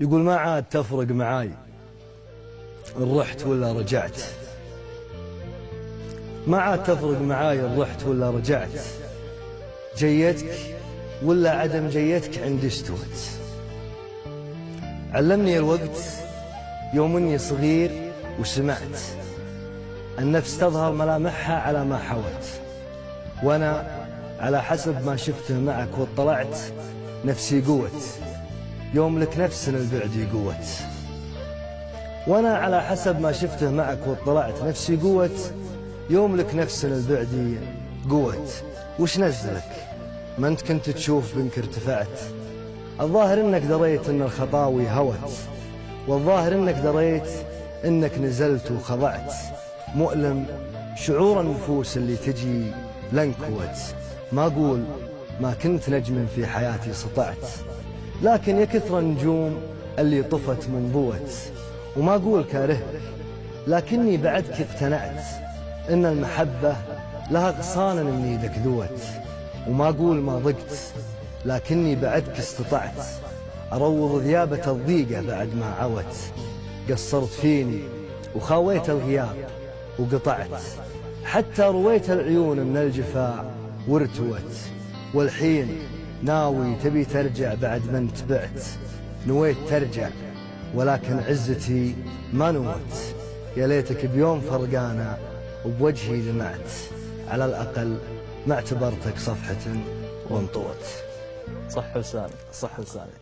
يقول ما عاد تفرق معاي إن رحت ولا رجعت، ما عاد تفرق معاي إن رحت ولا رجعت، جيتك ولا عدم جيتك عندي استوت. علمني الوقت يوم اني صغير وسمعت النفس تظهر ملامحها على ما حوت، وانا على حسب ما شفته معك واطلعت نفسي قوت، يوم لك نفس البعد قوت. وانا على حسب ما شفته معك واطلعت نفسي قوت، يوم لك نفس البعد قوت. وش نزلك ما انت كنت تشوف بنك ارتفعت؟ الظاهر انك دريت ان الخطاوي هوت، والظاهر انك دريت انك نزلت وخضعت. مؤلم شعور النفوس اللي تجي لنكوت، ما اقول ما كنت نجم في حياتي سطعت، لكن يا كثر النجوم اللي طفت من ضوت. وما اقول كارهك لكني بعدك اقتنعت ان المحبة لها غصانا من ايدك ذوت. وما اقول ما ضقت لكني بعدك استطعت اروض ذيابة الضيقة بعد ما عوت. قصرت فيني وخاويت الغياب وقطعت، حتى رويت العيون من الجفاء وارتوت. والحين ناوي تبي ترجع بعد ما انت بعت، نويت ترجع ولكن عزتي ما نوت. يا ليتك بيوم فرقانا وبوجهي دمعت، على الأقل ما اعتبرتك صفحة وانطوت. صح لسانك، صح لسانك.